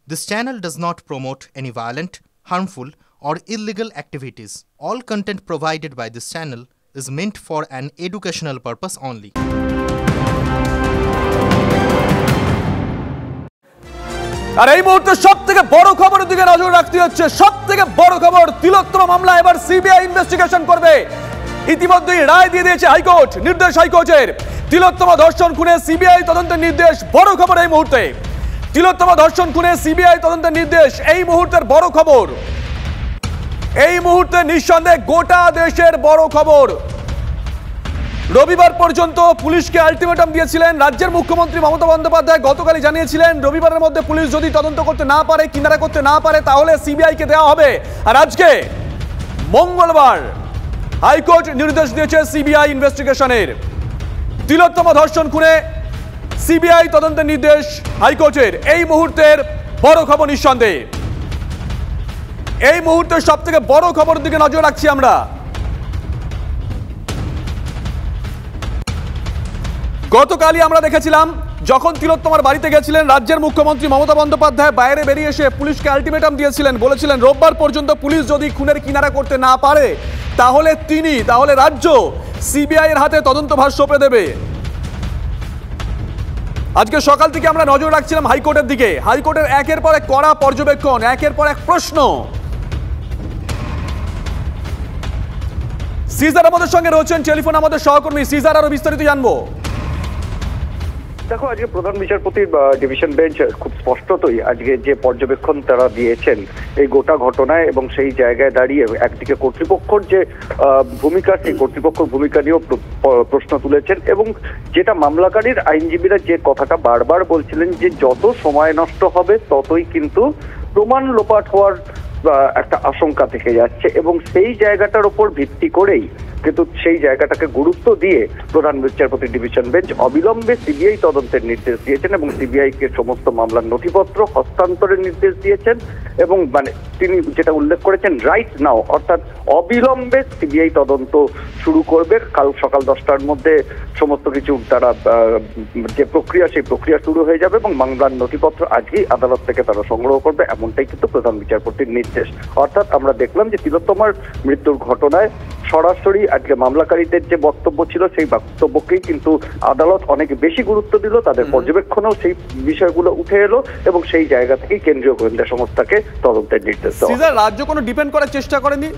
This channel does not promote any violent, harmful, or illegal activities. All content provided by this channel is meant for an educational purpose only. আর এই মুহূর্তে সবথেকে বড় খবরের দিকে নজর রাখতে হচ্ছে। সবথেকে বড় খবর, তিলোত্তমা মামলা এবার সিবিআই ইনভেস্টিগেশন করবে। ইতিমধ্যেই রায় দিয়ে দিয়েছে হাইকোর্ট, নির্দেশ হাইকোর্টের। তিলোত্তমা ধর্ষণ খুনে সিবিআই তদন্তের নির্দেশ, বড় খবর এই মুহূর্তে। তিলোত্তমা ধর্ষণ খুনে সিবিআই তদন্তের নির্দেশ, এই মুহূর্তের বড় খবর। এই মুহূর্তে নিঃসন্দেহে গোটা দেশের বড় খবর। রবিবার পর্যন্ত পুলিশকে আলটিমেটাম দিয়েছিলেন রাজ্যের মুখ্যমন্ত্রী মমতা বন্দ্যোপাধ্যায়। গতকালই জানিয়েছিলেন রবিবারের মধ্যে পুলিশ যদি তদন্ত করতে না পারে, কিনারা করতে না পারে, তাহলে সিবিআই কে দেওয়া হবে। আর আজকে মঙ্গলবার হাইকোর্ট নির্দেশ দিয়েছে সিবিআই ইনভেস্টিগেশনের। তিলোত্তমা ধর্ষণ খুনে সিবিআই তদন্তের নির্দেশ হাইকোর্টের। এই মুহূর্তের বড় খবর নিঃসন্দেহে। এই মুহূর্তে সবথেকে বড় খবরের দিকে নজর রাখছি আমরা। গতকালই আমরা দেখেছিলাম যখন তিলোত্তমার বাড়িতে গেছিলেন রাজ্যের মুখ্যমন্ত্রী মমতা বন্দ্যোপাধ্যায়, বাইরে বেরিয়ে এসে পুলিশকে আলটিমেটাম দিয়েছিলেন, বলেছিলেন রোববার পর্যন্ত পুলিশ যদি খুনের কিনারা করতে না পারে, তাহলে রাজ্য সিবিআই এর হাতে তদন্তভার সঁপে দেবে। আজকে সকাল থেকে আমরা নজর রাখছিলাম হাইকোর্টের দিকে। হাইকোর্টের একের পর এক কড়া পর্যবেক্ষণ, একের পর এক প্রশ্ন। সিজার আমাদের সঙ্গে রয়েছেন টেলিফোন, আমাদের সহকর্মী সিজার, আরো বিস্তারিত জানবো। দেখো, আজকে প্রধান বিচারপতির ডিভিশন বেঞ্চ খুব স্পষ্টতই আজকে যে পর্যবেক্ষণ তারা দিয়েছেন এই গোটা ঘটনায়, এবং সেই জায়গায় দাঁড়িয়ে একদিকে কর্তৃপক্ষের যে ভূমিকা, সেই কর্তৃপক্ষের ভূমিকা নিয়েও প্রশ্ন তুলেছেন। এবং যেটা মামলাকারীর আইনজীবীরা যে কথাটা বারবার বলছিলেন যে যত সময় নষ্ট হবে ততই কিন্তু প্রমাণ লোপাট হওয়ার একটা আশঙ্কা থেকে যাচ্ছে, এবং সেই জায়গাটার উপর ভিত্তি করেই কিন্তু সেই জায়গাটাকে গুরুত্ব দিয়ে প্রধান বিচারপতি ডিভিশন বেঞ্চ অবিলম্বে সিবিআই তদন্তের নির্দেশ দিয়েছেন এবং সিবিআই কে সমস্ত মামলার নথিপত্র হস্তান্তরের নির্দেশ দিয়েছেন। এবং তিনি যেটা উল্লেখ করেছেন, রাইট নাও, অর্থাৎ অবিলম্বে সিবিআই তদন্ত শুরু করবে। কাল সকাল 10টার মধ্যে সমস্ত কিছু তারা যে প্রক্রিয়া, সেই প্রক্রিয়া শুরু হয়ে যাবে এবং মামলার নথিপত্র আজকেই আদালত থেকে তারা সংগ্রহ করবে, এমনটাই কিন্তু প্রধান বিচারপতির নির্দেশ। অর্থাৎ আমরা দেখলাম যে তিলোত্তমার মৃত্যুর ঘটনায় সরাসরি আজকে মামলাকারীদের যে বক্তব্য ছিল, সেই বক্তব্যকেই কিন্তু আদালত অনেক বেশি গুরুত্ব দিল। তাদের পর্যবেক্ষণেও সেই বিষয়গুলো উঠে এলো এবং সেই জায়গা থেকেই কেন্দ্রীয় গোয়েন্দা সংস্থাকে তদন্তের নির্দেশ দেওয়া। রাজ্য কোনো ডিপেন্ড করার চেষ্টা করেনি?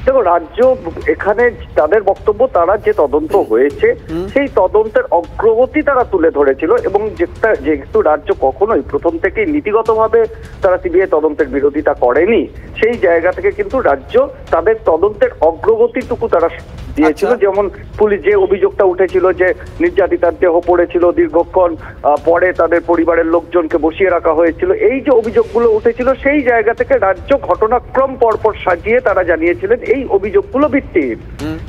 দেখো, রাজ্য এখানে তাদের বক্তব্য, তারা যে তদন্ত হয়েছে সেই তদন্তের অগ্রগতি তারা তুলে ধরেছিল, এবং যেহেতু রাজ্য কখনোই প্রথম থেকেই নীতিগতভাবে তারা সিবিআই তদন্তের বিরোধিতা করেনি, সেই জায়গা থেকে কিন্তু রাজ্য তাদের তদন্তের অগ্রগতিটুকু তারা দিয়েছিল। যেমন পুলিশ যে অভিযোগটা উঠেছিল যে নির্যাতিতার দেহ পড়েছিল দীর্ঘক্ষণ, পরে তাদের পরিবারের লোকজনকে বসিয়ে রাখা হয়েছিল, এই যে অভিযোগগুলো উঠেছিল সেই জায়গা থেকে রাজ্য ঘটনাক্রম পরপর সাজিয়ে তারা জানিয়েছিলেন এই অভিযোগগুলো ভিত্তিহীন।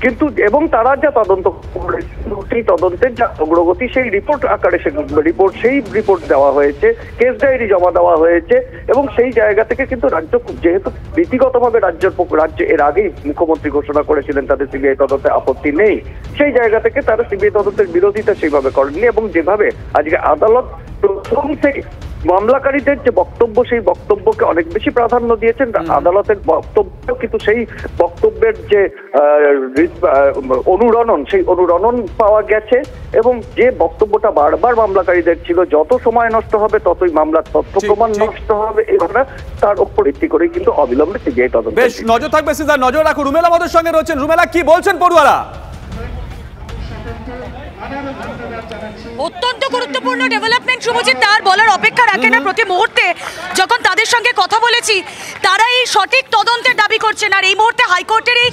কিন্তু এবং তারা যা তদন্ত করেছিল, সেই তদন্তের যা অগ্রগতি, সেই রিপোর্ট আকারে সেই রিপোর্ট দেওয়া হয়েছে, কেস ডায়েরি জমা দেওয়া হয়েছে, এবং সেই জায়গা থেকে কিন্তু রাজ্য, যেহেতু নীতিগতভাবে রাজ্য এর আগেই মুখ্যমন্ত্রী ঘোষণা করেছিলেন তাদের সিবিআই তদন্তে আপত্তি নেই, সেই জায়গা থেকে তারা সিবিআই তদন্তের বিরোধিতা সেইভাবে করেননি। এবং যেভাবে আজকে আদালত প্রথম থেকে মামলাকারীদের যে বক্তব্য, সেই বক্তব্যকে অনেক বেশি প্রাধান্য দিয়েছেন। আদালতের বক্তব্য কিন্তু সেই বক্তব্যের যে অনুরণন, সেই অনুরণন পাওয়া গেছে, এবং যে বক্তব্যটা বারবার মামলাকারীদের ছিল যত সময় নষ্ট হবে ততই মামলার তথ্য প্রমাণ নষ্ট হবে, এই ঘটনা তার উপর ভিত্তি করে কিন্তু অবিলম্বে সিবিআই তদন্ত। বেশ, নজর থাকবে সিজার, নজর রাখো। রুমেলা আমাদের সঙ্গে রয়েছেন। রুমেলা, কি বলছেন পড়ুয়ারা? অত্যন্ত গুরুত্বপূর্ণ ডেভেলপমেন্ট শুভজিৎ, তার বলার অপেক্ষা রাখে না। প্রতি মুহূর্তে যখন তাদের সঙ্গে কথা বলেছি, তারা এই সঠিক তদন্তের দাবি করছেন। আর এই মুহূর্তে হাইকোর্টের এই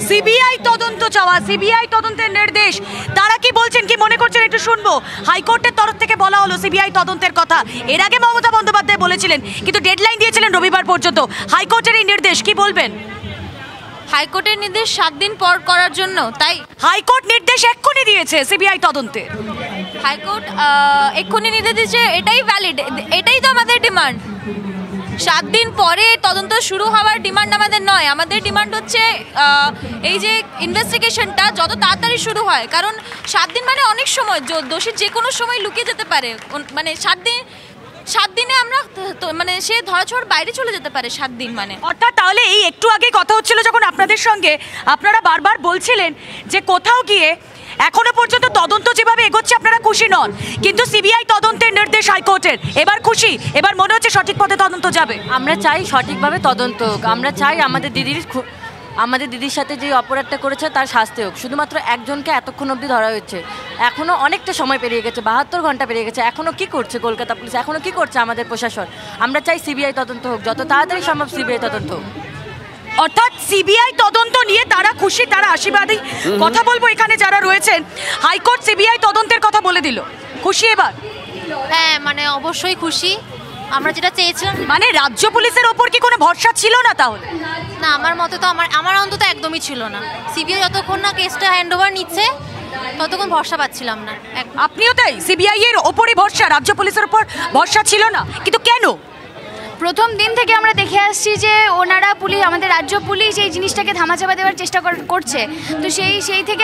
সিবিআই তদন্ত চাওয়া, সিবিআই তদন্তের নির্দেশ, তারা কি বলছেন, কি মনে করছেন একটু শুনবো। হাইকোর্টের তরফ থেকে বলা হলো সিবিআই তদন্তের কথা, এর আগে মমতা বন্দ্যোপাধ্যায় বলেছিলেন, কিন্তু ডেডলাইন দিয়েছিলেন রবিবার পর্যন্ত। হাইকোর্টের এই নির্দেশ কি বলবেন? হাইকোর্টের নির্দেশ 7 দিন পর করার জন্য, তাই হাইকোর্ট নির্দেশ এক্ষুনি দিয়েছে সিবিআই তদন্তে। হাইকোর্ট এক্ষুনি নির্দেশ দিয়েছে, এটাই ভ্যালিড, এটাই তো আমাদের ডিমান্ড। 7 দিন পরে তদন্ত শুরু হওয়ার ডিমান্ড আমাদের নয়। আমাদের ডিমান্ড হচ্ছে এই যে ইনভেস্টিগেশনটা যত তাড়াতাড়ি শুরু হয়, কারণ 7 দিন মানে অনেক সময়, দোষী যে কোনো সময় লুকিয়ে যেতে পারে। মানে 7 দিন 7 দিনে আমরা মানে সে ধরাছোঁয়ার বাইরে চলে যেতে পারে 7 দিন মানে। অর্থাৎ তাহলে এই একটু আগে কথা হচ্ছিল যখন আপনাদের সঙ্গে, আপনারা বারবার বলছিলেন যে কোথাও গিয়ে এখনো পর্যন্ত তদন্ত যেভাবে এগোচ্ছে আপনারা খুশি নন, কিন্তু সিবিআই তদন্তের নির্দেশ হাইকোর্টের, এবার খুশি, এবার মনে হচ্ছে সঠিক পথে তদন্ত যাবে। আমরা চাই সঠিকভাবে তদন্ত হোক, আমরা চাই আমাদের দিদির সাথে যে অপরাধটা করেছে তার শাস্তি হোক। শুধুমাত্র একজনকে এতক্ষণ অবধি ধরা হয়েছে, এখনও অনেকটা সময় পেরিয়ে গেছে, 72 ঘন্টা পেরিয়ে গেছে, এখনও কি করছে কলকাতা পুলিশ, এখনও কি করছে আমাদের প্রশাসন? আমরা চাই সিবিআই তদন্ত হোক, যত তাড়াতাড়ি সম্ভব সিবিআই তদন্ত হোক। অর্থাৎ সিবিআই তদন্ত নিয়ে তারা খুশি, তারা আশীর্বাদী। কথা বলবো এখানে যারা রয়েছেন, হাইকোর্ট সিবিআই তদন্তের কথা বলে দিল, খুশি এবার? হ্যাঁ মানে অবশ্যই খুশি, আমরা যেটা চেয়েছিলাম। মানে রাজ্য পুলিশের ওপর কি কোনো ভরসা ছিল না তাহলে? না, আমার মতে তো আমার অন্তত একদমই ছিল না। সিবিআই যতক্ষণ না কেসটা হ্যান্ডওভার নিচ্ছে ততক্ষণ ভরসা পাচ্ছিলাম না। আপনিও তাই? সিবিআই এর ওপরই ভরসা, রাজ্য পুলিশের ওপর ভরসা ছিল না, কিন্তু কেন? প্রথম দিন থেকে আমরা দেখে আসছি যে ওনারা আমাদের রাজ্য পুলিশ এই জিনিসটাকে ধামাচাপা দেওয়ার চেষ্টা করছে, তো সেই থেকে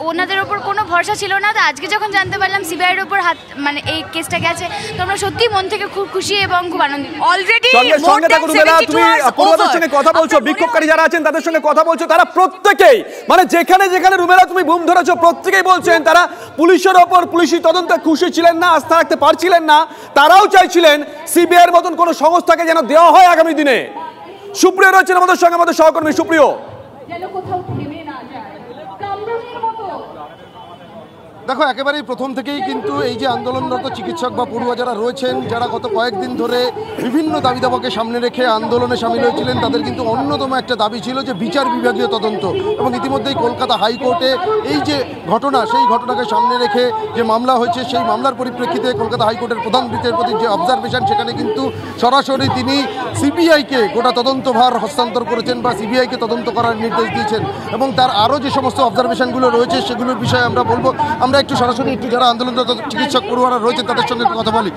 ওনাদের ওপর কোনো ভরসা ছিল না। তো আজকে যখন জানতে পারলাম সিবিআইয়ের ওপর মানে এই কেসটা গেছে, তো আমরা সত্যি মন থেকে খুব খুশি এবং খুব আনন্দিত। অলরেডি সঙ্গে কথা বলছো, বিক্ষোভকারী যারা আছেন তাদের সঙ্গে কথা বলছো, তারা প্রত্যেকেই মানে যেখানে যেখানে রুমেলা তুমি বুম ধরেছো, প্রত্যেকেই বলছেন তারা পুলিশের ওপর, পুলিশি তদন্তে খুশি ছিলেন না, আস্থা রাখতে পারছিলেন না। তারাও চাইছিলেন সিবিআইয়ের মতন কোনো সংস্থাকে যেন দেওয়া হয় আগামী দিনে। সুপ্রিয় রয়েছেন আমাদের সঙ্গে, আমাদের সহকর্মী সুপ্রিয়। দেখো, একেবারেই প্রথম থেকেই কিন্তু এই যে আন্দোলনরত চিকিৎসক বা পড়ুয়া যারা রয়েছেন, যারা গত কয়েকদিন ধরে বিভিন্ন দাবি দাবাকে সামনে রেখে আন্দোলনে সামিল হয়েছিলেন, তাদের কিন্তু অন্যতম একটা দাবি ছিল যে বিচার বিভাগীয় তদন্ত। এবং ইতিমধ্যেই কলকাতা হাইকোর্টে এই যে ঘটনা, সেই ঘটনাকে সামনে রেখে যে মামলা হয়েছে, সেই মামলার পরিপ্রেক্ষিতে কলকাতা হাইকোর্টের প্রধান বিচারপতির যে অবজারভেশন, সেখানে কিন্তু সরাসরি তিনি সিবিআইকে গোটা তদন্তভার হস্তান্তর করেছেন বা সিবিআইকে তদন্ত করার নির্দেশ দিয়েছেন। এবং তার আরও যে সমস্ত অবজারভেশনগুলো রয়েছে সেগুলোর বিষয়ে আমরা বলবো। আমরা একটু সরাসরি যারা আন্দোলনরত চিকিৎসক পড়ুয়ারা রয়েছেন তাদের সঙ্গে কথা বলি।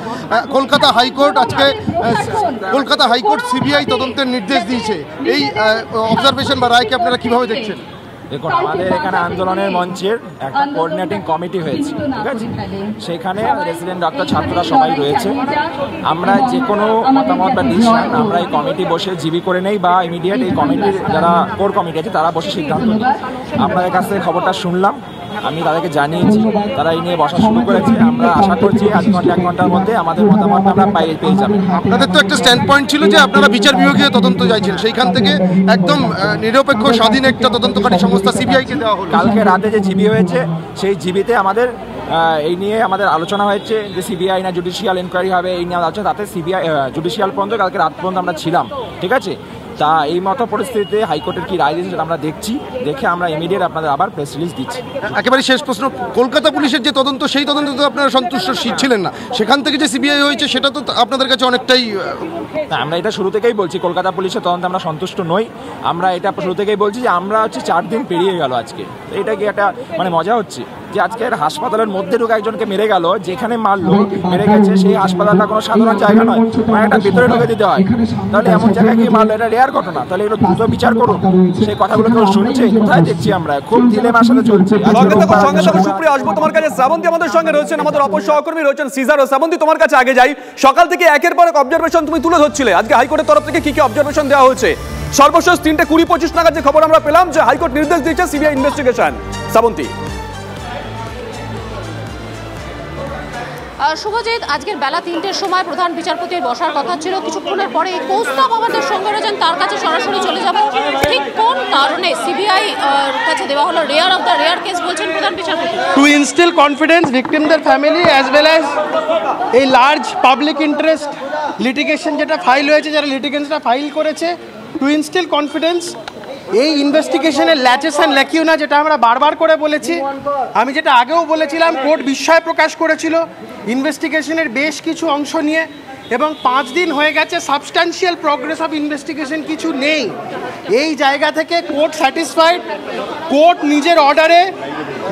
কলকাতা হাইকোর্ট সিবিআই তদন্তের নির্দেশ দিয়েছে, এই অবজারভেশন বা রায়কে আপনারা কিভাবে দেখছেন? দেখুন, আমাদের এখানে আন্দোলনের মঞ্চের একটা কোঅর্ডিনেটিং কমিটি হয়েছে, ঠিক আছে? সেখানে রেসিডেন্ট ডক্টর, ছাত্ররা সবাই রয়েছে। আমরা যে কোনো মতামত বা ডিসিশন আমরা এই কমিটি বসে জিবি করে নেই বা ইমিডিয়েট এই কমিটির যারা কোর কমিটি আছে তারা বসে সিদ্ধান্ত নিই। আপনাদের কাছ থেকে খবরটা শুনলাম, আমি তাদেরকে জানিয়েছি, তারা এই নিয়ে বসা শুরু করেছে। আমরা আশা করছি আধ ঘন্টা 1 ঘন্টার মধ্যে আমাদের মতামত আমরা পেয়ে যাবেন। আপনাদের তো একটা স্ট্যান্ড পয়েন্ট ছিল যে আপনারা বিচার বিভাগীয় তদন্ত চাইছেন, সেইখান থেকে একদম নিরপেক্ষ স্বাধীন একটা তদন্তকারী সংস্থা সিবিআইকে দেওয়া হলো। কালকে রাতে যে জিবি হয়েছে, সেই জিবিতে আমাদের এই নিয়ে আমাদের আলোচনা হয়েছে যে সিবিআই না জুডিশিয়াল ইনকোয়ারি হবে, এই নিয়ে আলোচনা। তাতে সিবিআই জুডিশিয়াল পর্যন্ত কালকে রাত পর্যন্ত আমরা ছিলাম, ঠিক আছে? তা এই মতো পরিস্থিতিতে হাইকোর্টের কি রায় দিয়েছে সেটা আমরা দেখছি, দেখে আমরা ইমিডিয়েট আপনাদের আবার প্রেস রিলিজ দিচ্ছি। একেবারে শেষ প্রশ্ন, কলকাতা পুলিশের যে তদন্ত, সেই তদন্ত তো আপনারা সন্তুষ্ট ছিলেন না, সেখান থেকে যে সিবিআই হয়েছে সেটা তো আপনাদের কাছে অনেকটাই। আমরা এটা শুরু থেকেই বলছি, কলকাতা পুলিশের তদন্তে আমরা সন্তুষ্ট নই। আমরা এটা শুরু থেকেই বলছি যে আমরা 4 দিন পেরিয়ে গেল আজকে। এটা কি একটা মানে মজা হচ্ছে যে আজকে হাসপাতালের মধ্যে ঢুকে একজনকে মেরে গেল, যেখানে মেরে গেছে সেই হাসপাতালটা কোনো সাধারণ জায়গা নয়, মানে একটা ভিতরে ঢুকে দিতে হয়। তাহলে এমন জায়গায় গিয়ে মারলো, এটা রেয়ার ঘটনা। তাহলে এগুলো দ্রুত বিচার করুন। সেই কথাগুলো কেউ শুনছে? কোথায় দেখছি আমরা? খুব দিলেমার সাথে চলছে। সুপ্রিয়, আসবো তোমার কাছে। শ্রাবন্তী আমাদের সঙ্গে রয়েছেন, আমাদের অপর সহকর্মী রয়েছেন সিজার। শ্রাবন্তী, তোমার কাছে আগে যাই। সকাল থেকে একের পর এক অবজারভেশন তুমি তুলে ধরছিলে, আজকে হাইকোর্টের তরফ থেকে কি কি অবজারভেশন দেওয়া হয়েছে? সর্বশেষ 3:20-25 নাগাদ যে খবর আমরা পেলাম যে হাইকোর্ট নির্দেশ দিয়েছে সিবিআই ইনভেস্টিগেশন। শ্রাবন্তী। শুভজিৎ, আজকের বেলা 3টের সময় প্রধান বিচারপতির বসার কথা ছিল। কিছুক্ষণের পরে এই কৌস্তব আমাদের সঙ্গে রয়েছেন, তার কাছে সরাসরি চলে যাব। ঠিক কোন কারণে সিবিআই কাছে দেওয়া হলো rare of the rare case বলছেন প্রধান বিচারপতি? টু ইনস্টিল কনফিডেন্স ভিকটিমদের ফ্যামিলি অ্যাজ ওয়েল অ্যাজ এই লার্জ পাবলিক ইন্টারেস্ট লিটিগেশন যেটা ফাইল হয়েছে, যারা লিটিগেশনটা ফাইল করেছে, টু ইনস্টিল কনফিডেন্স। এই ইনভেস্টিগেশনের ল্যাচেস অ্যান্ড ল্যাকিউনা যেটা আমরা বারবার করে বলেছি, আমি যেটা আগেও বলেছিলাম, কোর্ট বিস্ময় প্রকাশ করেছিল ইনভেস্টিগেশনের বেশ কিছু অংশ নিয়ে, এবং 5 দিন হয়ে গেছে, সাবস্ট্যান্সিয়াল প্রগ্রেস অফ ইনভেস্টিগেশন কিছু নেই। এই জায়গা থেকে কোর্ট স্যাটিসফাইড। কোর্ট নিজের অর্ডারে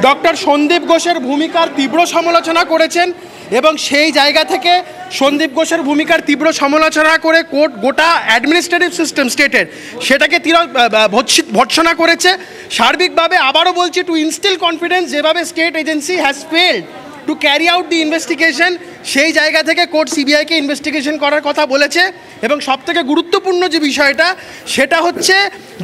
ডক্টর সন্দীপ ঘোষের ভূমিকার তীব্র সমালোচনা করেছেন, এবং সেই জায়গা থেকে সন্দীপ ঘোষের ভূমিকার তীব্র সমালোচনা করে কোর্ট গোটা অ্যাডমিনিস্ট্রেটিভ সিস্টেম স্টেটের সেটাকে ভর্ৎসনা করেছে। সার্বিকভাবে আবারও বলছি, টু ইনস্টিল কনফিডেন্স, যেভাবে state agency has failed to carry out the investigation, সেই জায়গা থেকে কোর্ট সিবিআইকে ইনভেস্টিগেশন করার কথা বলেছে। এবং সবথেকে গুরুত্বপূর্ণ যে বিষয়টা সেটা হচ্ছে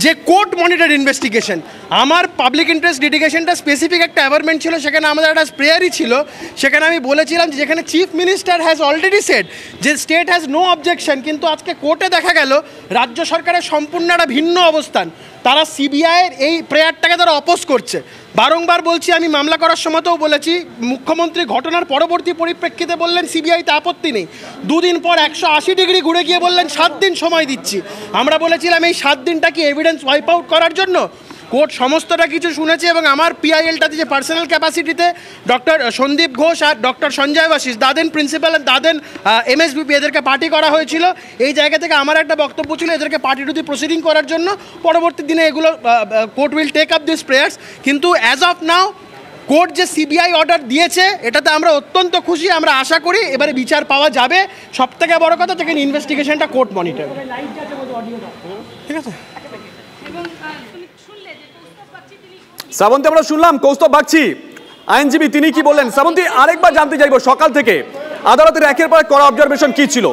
যে কোর্ট মনিটর ইনভেস্টিগেশন। আমার পাবলিক ইন্টারেস্ট লিটিগেশনটা স্পেসিফিক একটা অ্যাভারমেন্ট ছিল, সেখানে আমাদের একটা প্রেয়ারই ছিল। সেখানে আমি বলেছিলাম যে যেখানে chief minister has already said যে স্টেট হ্যাজ নো অবজেকশন, কিন্তু আজকে কোর্টে দেখা গেল রাজ্য সরকারের সম্পূর্ণ একটা ভিন্ন অবস্থান। তারা সিবিআইয়ের এই প্রেয়ারটাকে তারা অপোজ করছে। বারংবার বলছি, আমি মামলা করার সময়তেও বলেছি, মুখ্যমন্ত্রী ঘটনার পরবর্তী পরিপ্রেক্ষিতে বললেন সিবিআইতে আপত্তি নেই, দুদিন পর 180 ডিগ্রি ঘুরে গিয়ে বললেন 7 দিন সময় দিচ্ছি। আমরা বলেছিলাম এই 7 দিনটা কি এভিডেন্স ওয়াইপ আউট করার জন্য? কোর্ট সমস্তটা কিছু শুনেছে এবং আমার পিআইএলটাতে যে পার্সোনাল ক্যাপাসিটিতে ডক্টর সন্দীপ ঘোষ আর ডক্টর সঞ্জয় বাশিস, দাদেন প্রিন্সিপাল আর দাদেন এমএসবিপি, এদেরকে পার্টি করা হয়েছিল। এই জায়গা থেকে আমার একটা বক্তব্য ছিল এদেরকে পার্টি টু দি প্রসিডিং করার জন্য। পরবর্তী দিনে এগুলো court will take up this prayers. কিন্তু অ্যাজ অফ নাও কোর্ট যে সিবিআই অর্ডার দিয়েছে এটাতে আমরা অত্যন্ত খুশি। আমরা আশা করি এবারে বিচার পাওয়া যাবে। সবথেকে বড় কথা, যেখানে ইনভেস্টিগেশনটা কোর্ট মনিটর। ঠিক আছে, শ্রাবন্তী আমরা শুনলাম কৌস্তব বাগচি আইনজীবী, তিনি কি বললেন? শ্রাবন্তী, আরেকবার জানতে চাইবো সকাল থেকে আদালতের একের পর এক করা অবজারভেশন কি ছিল?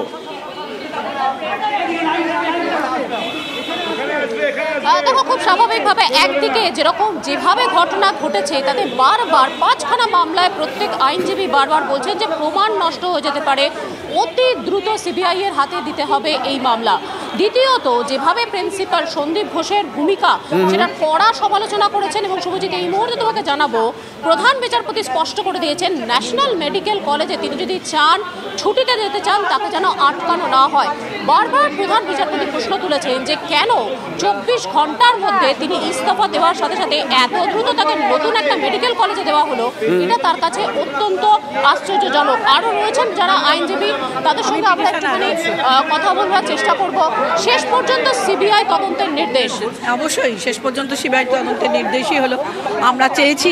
দেখো, খুব স্বাভাবিকভাবে একদিকে যেভাবে ঘটনা ঘটেছে তাতে বারবার 5খানা মামলায় প্রত্যেক আইনজীবী বারবার বলছেন যে প্রমাণ নষ্ট হয়ে যেতে পারে, অতি দ্রুত সিবিআই এর হাতে দিতে হবে এই মামলা। দ্বিতীয়ত, যেভাবে প্রিন্সিপাল সন্দীপ ঘোষের ভূমিকা সেটা কড়া সমালোচনা করেছেন। এবং শুভজিৎ, এই মুহূর্তে তোমাকে জানাবো, প্রধান বিচারপতি স্পষ্ট করে দিয়েছেন ন্যাশনাল মেডিকেল কলেজে তিনি যদি চান ছুটিতে যেতে চান তাকে যেন আটকানো না হয়। বারবার প্রধান বিচারপতি প্রশ্ন তুলেছেন যে কেন 24 ঘন্টার মধ্যে তিনি ইস্তফা দেওয়ার সাথে সাথে এত দ্রুত তাকে নতুন একটা মেডিকেল কলেজে দেওয়া হলো, এটা তার কাছে অত্যন্ত আশ্চর্যজনক। আরও রয়েছেন যারা আইনজীবী, তাদের সঙ্গে আমরা একটুখানি কথা বলবার চেষ্টা করব। শেষ পর্যন্ত সিবিআই তদন্তের নির্দেশ, অবশ্যই শেষ পর্যন্ত সিবিআই তদন্তের নির্দেশই হলো। আমরা চেয়েছি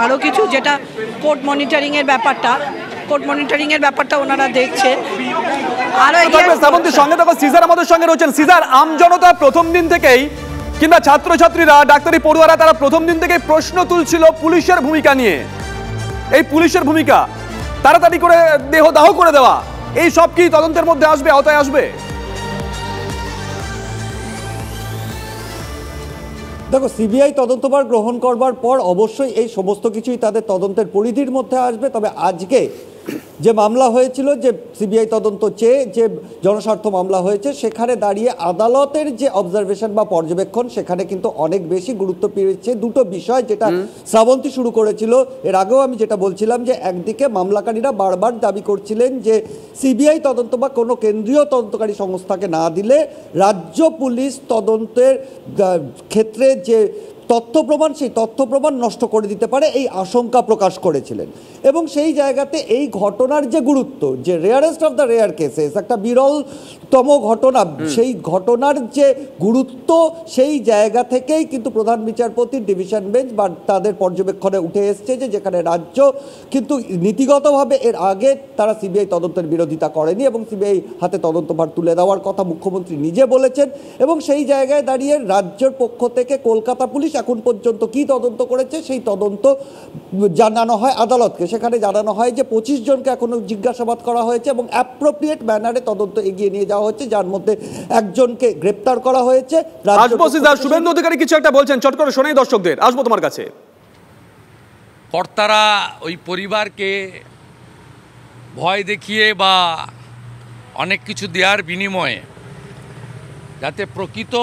আরও কিছু, যেটা কোর্ট মনিটরিংয়ের ব্যাপারটা ওনারা দেখছেন। সঙ্গে তখন সিজার আমাদের সঙ্গে রয়েছেন। সিজার, আমজনতা প্রথম দিন থেকেই কিংবা ছাত্রছাত্রীরা, ডাক্তারি পড়ুয়ারা, তারা প্রথম দিন থেকেই প্রশ্ন তুলছিল পুলিশের ভূমিকা নিয়ে। এই পুলিশের ভূমিকা, তাড়াতাড়ি করে দেহদাহ করে দেওয়া, এই সব কি তদন্তের মধ্যে আসবে, আওতায় আসবে? দেখো, সিবিআই তদন্তভার গ্রহণ করবার পর অবশ্যই এই সমস্ত কিছুই তাদের তদন্তের পরিধির মধ্যে আসবে। তবে আজকে যে মামলা হয়েছিল, যে সিবিআই তদন্ত চেয়ে যে জনস্বার্থ মামলা হয়েছে, সেখানে দাঁড়িয়ে আদালতের যে অবজারভেশন বা পর্যবেক্ষণ, সেখানে কিন্তু অনেক বেশি গুরুত্ব পেয়েছে দুটো বিষয়, যেটা শ্রাবন্তী শুরু করেছিল। এর আগেও আমি যেটা বলছিলাম যে একদিকে মামলাকারীরা বারবার দাবি করছিলেন যে সিবিআই তদন্ত বা কোনো কেন্দ্রীয় তদন্তকারী সংস্থাকে না দিলে রাজ্য পুলিশ তদন্তের ক্ষেত্রে যে তথ্য প্রমাণ, সেই তথ্য প্রমাণ নষ্ট করে দিতে পারে, এই আশঙ্কা প্রকাশ করেছিলেন। এবং সেই জায়গাতে এই ঘটনার যে গুরুত্ব, যে rarest of the rare cases, একটা বিরলতম ঘটনা, সেই ঘটনার যে গুরুত্ব, সেই জায়গা থেকেই কিন্তু প্রধান বিচারপতির ডিভিশন বেঞ্চ বা তাদের পর্যবেক্ষণে উঠে এসছে যে যেখানে রাজ্য কিন্তু নীতিগতভাবে এর আগে তারা সিবিআই তদন্তের বিরোধিতা করেনি এবং সিবিআই হাতে তদন্তভার তুলে দেওয়ার কথা মুখ্যমন্ত্রী নিজে বলেছেন। এবং সেই জায়গায় দাঁড়িয়ে রাজ্যের পক্ষ থেকে কলকাতা পুলিশ এখন পর্যন্ত কি তদন্ত করেছে, সেই তদন্ত জানানো হয় আদালতকে। সেখানে জানানো হয় যে 25 জনকে এখনো জিজ্ঞাসাবাদ করা হয়েছে এবং অ্যাপ্রোপ্রিয়েট ম্যানারে তদন্ত এগিয়ে নিয়ে যাওয়া হচ্ছে, যার মধ্যে একজনকে গ্রেপ্তার করা হয়েছে। শুভেন্দু অধিকারী কিছু একটা বলছেন, চট করে শোনাই দর্শকদের, আসবো তোমার কাছে। কর্তারা ওই পরিবারকে ভয় দেখিয়ে বা অনেক কিছু দেওয়ার বিনিময়ে যাতে প্রকৃত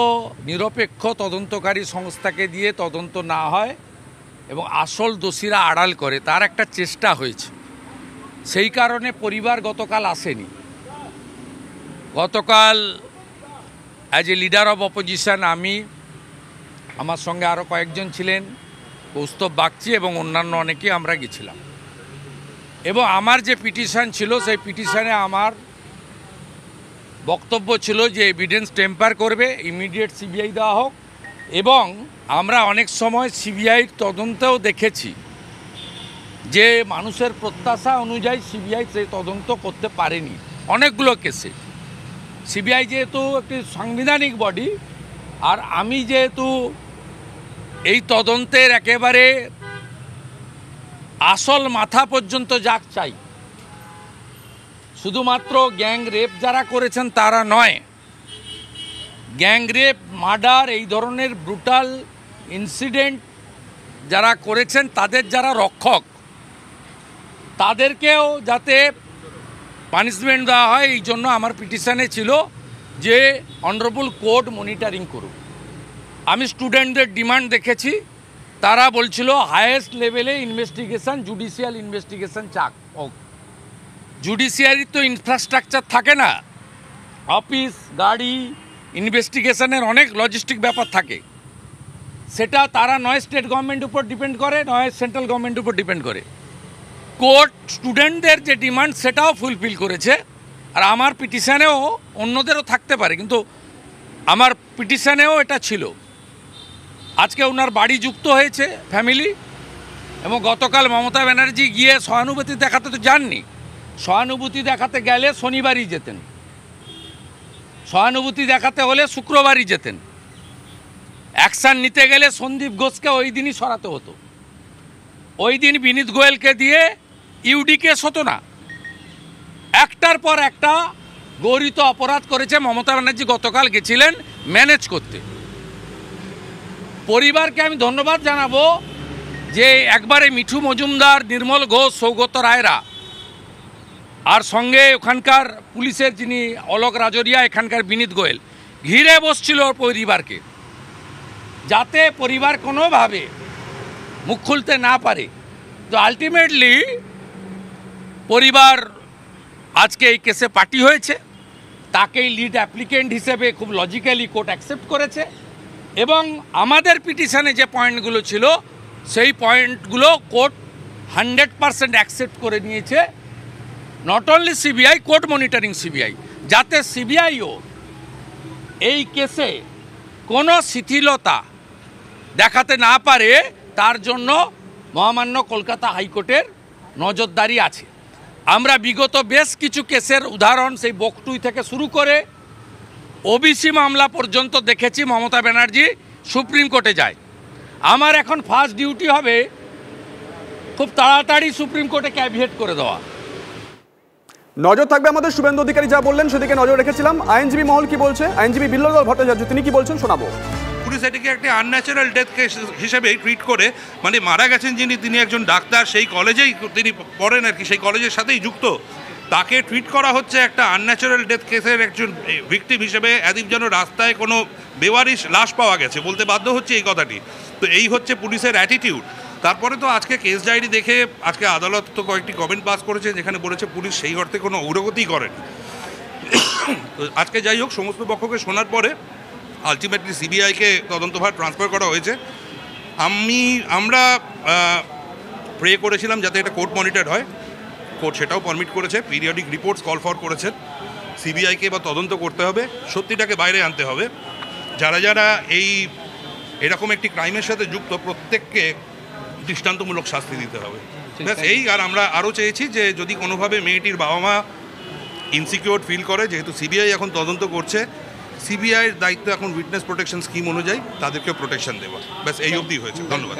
নিরপেক্ষ তদন্তকারী সংস্থাকে দিয়ে তদন্ত না হয় এবং আসল দোষীরা আড়াল করে, তার একটা চেষ্টা হয়েছে। সেই কারণে পরিবার গতকাল আসেনি। গতকাল as a leader of opposition আমি, আমার সঙ্গে আরও কয়েকজন ছিলেন, কৌস্তব বাগচি এবং অন্যান্য অনেকে আমরা গেছিলাম। এবং আমার যে পিটিশন ছিল, সেই পিটিশনে আমার বক্তব্য ছিল যে এভিডেন্স টেম্পার করবে, ইমিডিয়েট সিবিআই দেওয়া হোক। এবং আমরা অনেক সময় সিবিআই তদন্তেও দেখেছি যে মানুষের প্রত্যাশা অনুযায়ী সিবিআই সেই তদন্ত করতে পারেনি অনেকগুলো কেসে। সিবিআই যেহেতু একটি সাংবিধানিক বডি, আর আমি যেহেতু এই তদন্তের একেবারে আসল মাথা পর্যন্ত যাক চাই। শুধুমাত্র গ্যাং রেপ যারা করেছেন তারা নয়, গ্যাং রেপ, মার্ডার, এই ধরনের ব্রুটাল ইনসিডেন্ট যারা করেছেন তাদের যারা রক্ষক তাদেরকেও যাতে পানিশমেন্ট দেওয়া হয়। এই জন্য আমার পিটিশনে ছিল যে অনারেবল কোর্ট মনিটরিং করুক। আমি স্টুডেন্টদের ডিমান্ড দেখেছি, তারা বলছিল হায়েস্ট লেভেলে ইনভেস্টিগেশন, জুডিশিয়াল ইনভেস্টিগেশন চাক হোক। জুডিশিয়ারির তো ইনফ্রাস্ট্রাকচার থাকে না, অফিস, গাড়ি, ইনভেস্টিগেশনের অনেক লজিস্টিক ব্যাপার থাকে। সেটা তারা নয় স্টেট গভর্নমেন্ট উপর ডিপেন্ড করে, নয় সেন্ট্রাল গভর্নমেন্ট উপর ডিপেন্ড করে। কোর্ট স্টুডেন্টদের যে ডিমান্ড সেটাও ফুলফিল করেছে। আর আমার পিটিশনেও, অন্যদেরও থাকতে পারে, কিন্তু আমার পিটিশনেও এটা ছিল। আজকে ওনার বাড়ি যুক্ত হয়েছে ফ্যামিলি, এবং গতকাল মমতা ব্যানার্জি গিয়ে সহানুভূতি দেখাতে তো যাননি। সহানুভূতি দেখাতে গেলে শনিবারই যেতেন, সহানুভূতি দেখাতে হলে শুক্রবারই যেতেন। অ্যাকশান নিতে গেলে সন্দীপ ঘোষকে ওই দিনই সরাতে হতো। ওই দিন বিনীত গোয়েলকে দিয়ে ইউডি কেস হতো না। একটার পর একটা গৌরিত অপরাধ করেছে। মমতা ব্যানার্জি গতকাল গেছিলেন ম্যানেজ করতে। পরিবারকে আমি ধন্যবাদ জানাবো যে একবারে মিঠু মজুমদার, নির্মল ঘোষ, সৌগত রায়রা, আর সঙ্গে ওখানকার পুলিশের যিনি অলোক রাজরিয়া, এখানকার বিনীত গোয়েল ঘিরে বসছিল পরিবারকে, যাতে পরিবার কোনোভাবে মুখ খুলতে না পারে। তো আলটিমেটলি পরিবার আজকে এই কেসে পার্টি হয়েছে, তাকেই লিড অ্যাপ্লিকেন্ট হিসেবে খুব লজিক্যালি কোর্ট অ্যাকসেপ্ট করেছে। এবং আমাদের পিটিশনে যে পয়েন্টগুলো ছিল সেই পয়েন্টগুলো কোর্ট 100% অ্যাকসেপ্ট করে নিয়েছে। Not only CBI, court monitoring CBI, যাতে সিবিআইও এই কেসে কোনো শিথিলতা দেখাতে না পারে, তার জন্য মহামান্য কলকাতা হাইকোর্টের নজরদারি আছে। আমরা বিগত বেশ কিছু কেসের উদাহরণ, সেই বকটুই থেকে শুরু করে ওবিসি মামলা পর্যন্ত দেখেছি মমতা ব্যানার্জি সুপ্রিম কোর্টে যায়। আমার এখন ফার্স্ট ডিউটি হবে খুব তাড়াতাড়ি সুপ্রিম কোর্টে ক্যাভিয়েট করে দেওয়া। নজর থাকবে আমাদের। শুভেন্দু অধিকারী যা বললেন সেদিকে নজর রেখেছিলাম। আইনজীবী মহল কি বলছে, আইনজীবী বিল্লল ভট্টাচার্য তিনি কি বলছেন শোনাবো। পুলিশ এটিকে একটা আনন্যাচারাল ডেথ কেস হিসেবে ট্রিট করে, মানে মারা গেছেন যিনি, তিনি একজন ডাক্তার, সেই কলেজেই তিনি পড়েন আর কি, সেই কলেজের সাথেই যুক্ত, তাকে ট্রিট করা হচ্ছে একটা আনন্যাচারাল ডেথ কেসের একজন ভিকটিম হিসেবে। এদিক যেন রাস্তায় কোনো বেওয়ারিশ লাশ পাওয়া গেছে বলতে বাধ্য হচ্ছে এই কথাটি। তো এই হচ্ছে পুলিশের অ্যাটিটিউড। তারপরে তো আজকে কেস ডায়েরি দেখে আজকে আদালত তো কয়েকটি কমেন্ট পাস করেছে, যেখানে বলেছে পুলিশ সেই অর্থে কোনো অগ্রগতি করেনি। তো আজকে যাই হোক, সমস্ত পক্ষকে শোনার পরে আলটিমেটলি সিবিআইকে তদন্তভার ট্রান্সফার করা হয়েছে। আমরা প্রে করেছিলাম যাতে এটা কোর্ট মনিটর হয়, কোর্ট সেটাও পারমিট করেছে। পিরিয়ডিক রিপোর্টস কল ফর করেছেন। সিবিআইকে এবার তদন্ত করতে হবে, সত্যিটাকে বাইরে আনতে হবে। যারা যারা এরকম একটি ক্রাইমের সাথে যুক্ত প্রত্যেককে দৃষ্টান্তমূলক শাস্তি দিতে হবে। ব্যাস এই। আর আমরা আরও চেয়েছি যে যদি কোনোভাবে মেয়েটির বাবা মা ইনসিকিউর ফিল করে, যেহেতু সিবিআই এখন তদন্ত করছে, সিবিআইয়ের দায়িত্ব এখন উইটনেস প্রোটেকশন স্কিম অনুযায়ী তাদেরকে প্রোটেকশন দেওয়া। ব্যাস এই অবধি হয়েছে। ধন্যবাদ।